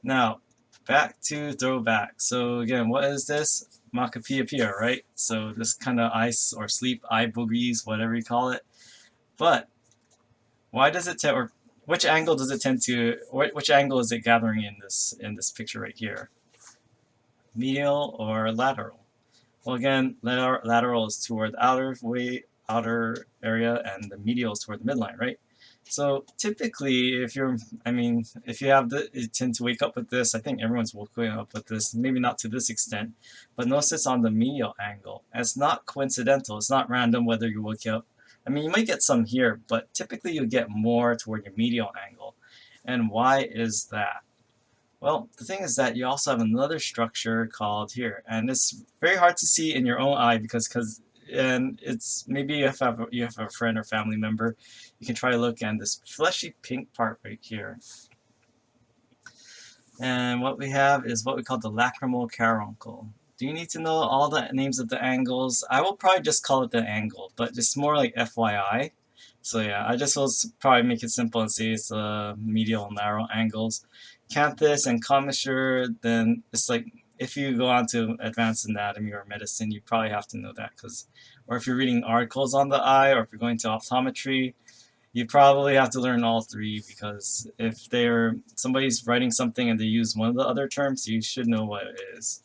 Now, back to throwback. So again, what is this? Macapia, right? So this kind of ice or sleep eye boogies, whatever you call it. But why does it tend, or which angle does it tend to, which angle is it gathering in this picture right here? Medial or lateral? Well, again, lateral is toward the outer area, and the medial is toward the midline, right? So typically, if you have you tend to wake up with this. I think everyone's waking up with this, maybe not to this extent, but notice it's on the medial angle. And it's not coincidental. It's not random whether you wake up. I mean, you might get some here, but typically you get more toward your medial angle. And why is that? Well, the thing is that you also have another structure called here, and it's very hard to see in your own eye and it's maybe you have a friend or family member, you can try to look at this fleshy pink part right here. And what we have is what we call the lacrimal caruncle. Do you need to know all the names of the angles? I will probably just call it the angle, but just more like FYI. So yeah, I just will probably make it simple and say it's medial and lateral angles. Canthus and commissure, then it's like if you go on to advanced anatomy or medicine, you probably have to know that or if you're reading articles on the eye, or if you're going to optometry, you probably have to learn all three, because if somebody's writing something and they use one of the other terms, you should know what it is.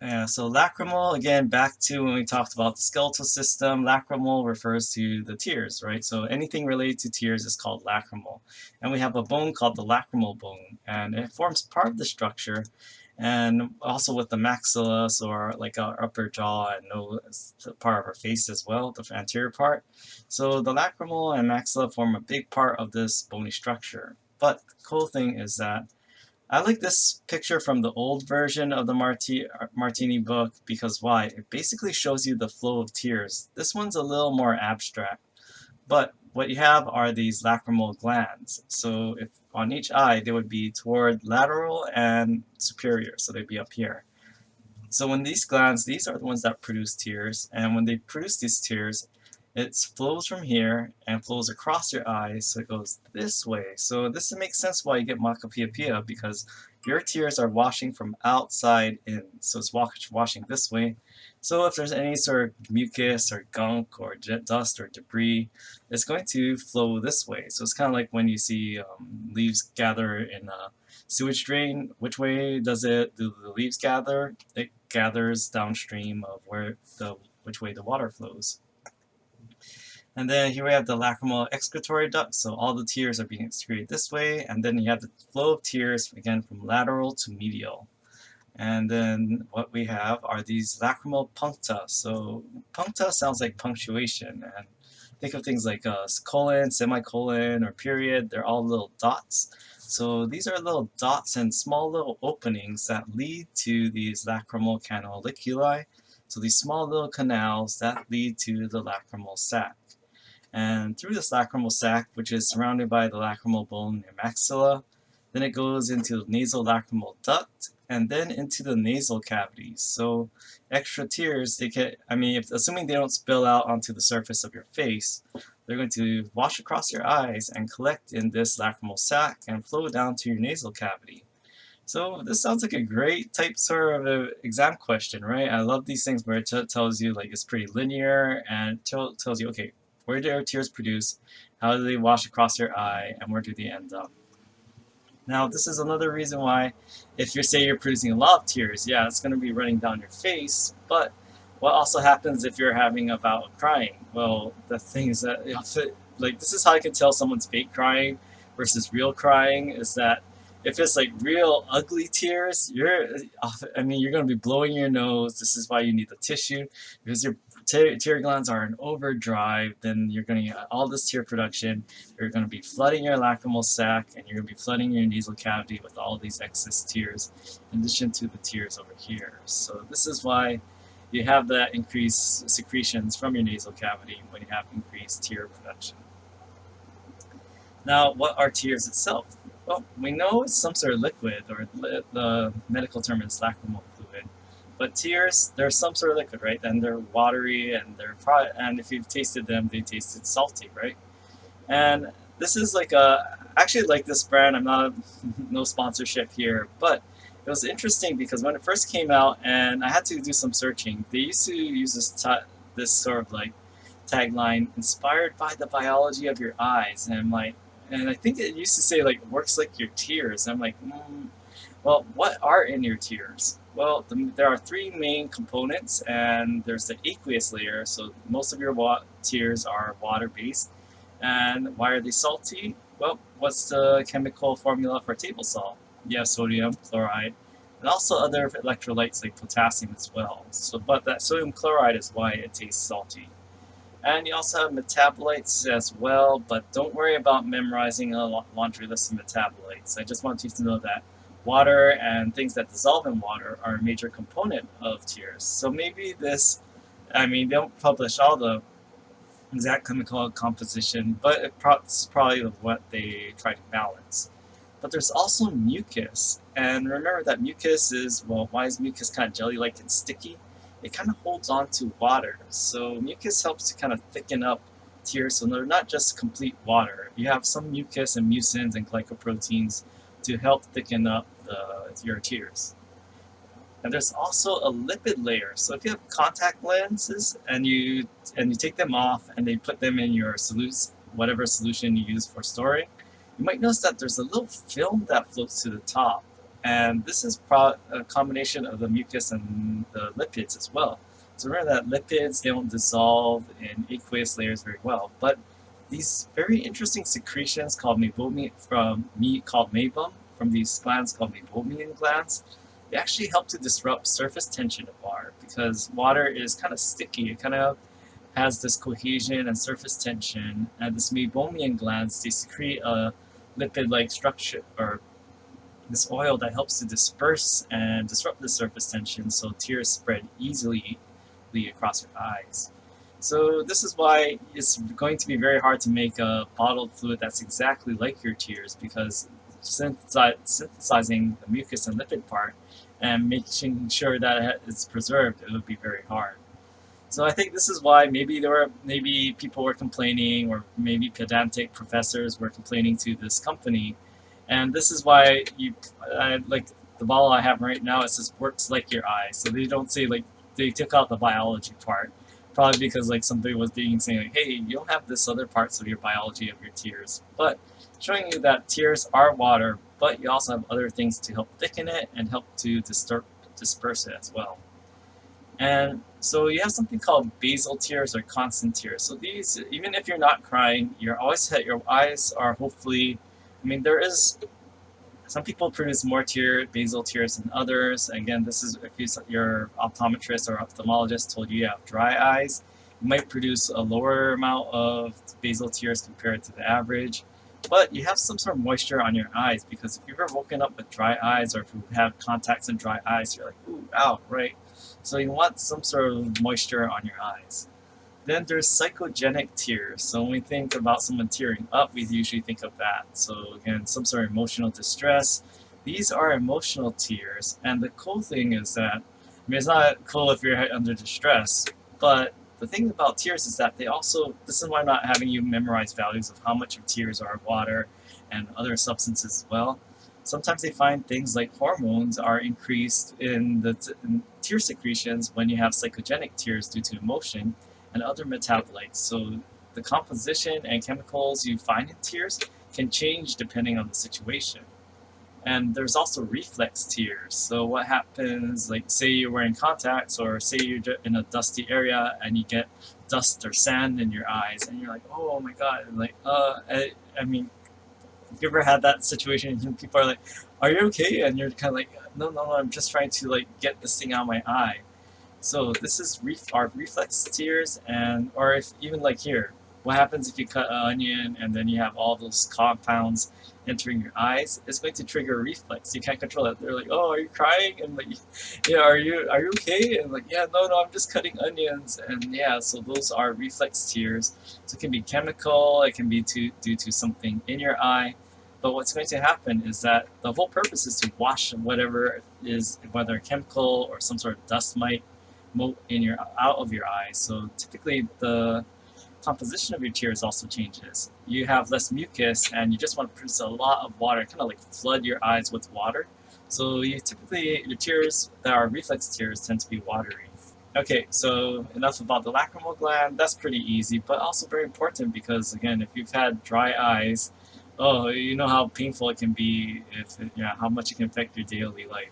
Yeah, so lacrimal, again, back to when we talked about the skeletal system, lacrimal refers to the tears, right? So anything related to tears is called lacrimal. And we have a bone called the lacrimal bone, and it forms part of the structure, and also with the maxilla, so like our upper jaw and nose, part of our face as well, the anterior part. So the lacrimal and maxilla form a big part of this bony structure. But the cool thing is that I like this picture from the old version of the Martini book, because why? It basically shows you the flow of tears. This one's a little more abstract, but what you have are these lacrimal glands. So if on each eye, they would be toward lateral and superior, so they'd be up here. So when these are the ones that produce tears, and when they produce these tears, it flows from here and flows across your eyes, so it goes this way. So this makes sense why you get macapia, because your tears are washing from outside in, so it's washing this way. So if there's any sort of mucus or gunk or dust or debris, it's going to flow this way. So it's kind of like when you see leaves gather in a sewage drain. Which way do the leaves gather? It gathers downstream of which way the water flows. And then here we have the lacrimal excretory duct, so all the tears are being excreted this way, and then you have the flow of tears, again, from lateral to medial. And then what we have are these lacrimal puncta. So puncta sounds like punctuation, and think of things like colon, semicolon, or period. They're all little dots. So these are little dots and small little openings that lead to these lacrimal canaliculi. So these small little canals that lead to the lacrimal sac. And through this lacrimal sac, which is surrounded by the lacrimal bone near maxilla, then it goes into the nasal lacrimal duct, and then into the nasal cavities. So extra tears, assuming they don't spill out onto the surface of your face, they're going to wash across your eyes and collect in this lacrimal sac and flow down to your nasal cavity. So this sounds like a great type sort of exam question, right? I love these things where it tells you like it's pretty linear, and it tells you, okay, where do our tears produce? How do they wash across your eye? And where do they end up? Now, this is another reason why, if you're producing a lot of tears, yeah, it's going to be running down your face. But what also happens if you're having a bout of crying? Well, the thing is that, like, this is how I can tell someone's fake crying versus real crying, is that if it's like real ugly tears, you're going to be blowing your nose. This is why you need the tissue, because your tear glands are in overdrive. Then you're going to get all this tear production. You're going to be flooding your lacrimal sac, and you're going to be flooding your nasal cavity with all these excess tears, in addition to the tears over here. So this is why you have that increased secretions from your nasal cavity when you have increased tear production. Now, what are tears itself? Well, we know it's some sort of liquid, or the medical term is lacrimal fluid. But tears, they're some sort of liquid, right? And they're watery, and and if you've tasted them, they tasted salty, right? And this is like I actually like this brand. I'm not no sponsorship here, but it was interesting because when it first came out, and I had to do some searching. They used to use this sort of like tagline, inspired by the biology of your eyes, and I'm like, and I think it used to say like works like your tears. And I'm like, well, what are in your tears? Well, there are three main components, and there's the aqueous layer. So most of your tears are water-based. And why are they salty? Well, what's the chemical formula for table salt? You have sodium chloride, and also other electrolytes like potassium as well. So, but that sodium chloride is why it tastes salty. And you also have metabolites as well, but don't worry about memorizing a laundry list of metabolites. I just want you to know that water and things that dissolve in water are a major component of tears. So maybe this, I mean, they don't publish all the exact chemical composition, but it's probably what they try to balance. But there's also mucus, and remember that mucus is, well, why is mucus kind of jelly-like and sticky? It kind of holds on to water. So mucus helps to kind of thicken up tears so they're not just complete water. You have some mucus and mucins and glycoproteins to help thicken up your tears. And there's also a lipid layer. So if you have contact lenses and you take them off and they put them in your whatever solution you use for storing, you might notice that there's a little film that floats to the top. And this is a combination of the mucus and the lipids as well. So remember that lipids, they don't dissolve in aqueous layers very well. But these very interesting secretions called meibomian from these glands called meibomian glands, they actually help to disrupt surface tension of water, because water is kind of sticky. It kind of has this cohesion and surface tension, and this meibomian glands, they secrete a lipid-like structure, or this oil that helps to disperse and disrupt the surface tension so tears spread easily across your eyes. So this is why it's going to be very hard to make a bottled fluid that's exactly like your tears, because synthesizing the mucus and lipid part and making sure that it's preserved, it would be very hard. So I think this is why maybe people were complaining, or maybe pedantic professors were complaining to this company. And this is why like the bottle I have right now, it says works like your eyes. So they don't say, like, they took out the biology part. Probably because like somebody was saying like, hey, you don't have this other parts of your biology of your tears. But showing you that tears are water, but you also have other things to help thicken it and help to disperse it as well. And so you have something called basal tears or constant tears. So these, even if you're not crying, your eyes are hopefully, I mean, there is, some people produce more basal tears than others. Again, this is if your optometrist or ophthalmologist told you have dry eyes, you might produce a lower amount of basal tears compared to the average. But you have some sort of moisture on your eyes, because if you've ever woken up with dry eyes, or if you have contacts and dry eyes, you're like, ooh, ow, right? So you want some sort of moisture on your eyes. Then there's psychogenic tears. So when we think about someone tearing up, we usually think of that. So again, some sort of emotional distress. These are emotional tears. And the cool thing is that, I mean, it's not cool if you're under distress, but the thing about tears is that this is why I'm not having you memorize values of how much of tears are water and other substances as well. Sometimes they find things like hormones are increased in tear secretions when you have psychogenic tears due to emotion and other metabolites. So the composition and chemicals you find in tears can change depending on the situation. And there's also reflex tears. So what happens, like say you're wearing contacts, or say you're in a dusty area and you get dust or sand in your eyes, and you're like, oh my god, and like, I mean, have you ever had that situation and people are like, are you okay? And you're kind of like, no, I'm just trying to like get this thing out of my eye. So this is our reflex tears, or if even like here, what happens if you cut an onion and then you have all those compounds entering your eyes? It's going to trigger a reflex. You can't control it. They're like, oh, are you crying? And like, yeah, are you okay? And like, yeah, no, I'm just cutting onions. And yeah, so those are reflex tears. So it can be chemical, it can be due to something in your eye. But what's going to happen is that the whole purpose is to wash whatever is, whether chemical or some sort of dust mite, out of your eyes. So typically the composition of your tears also changes. You have less mucus and you just want to produce a lot of water, kind of like flood your eyes with water. So you typically, your tears that are reflex tears tend to be watery. Okay, so enough about the lacrimal gland. That's pretty easy, but also very important because, again, if you've had dry eyes, oh, you know how painful it can be if, how much it can affect your daily life.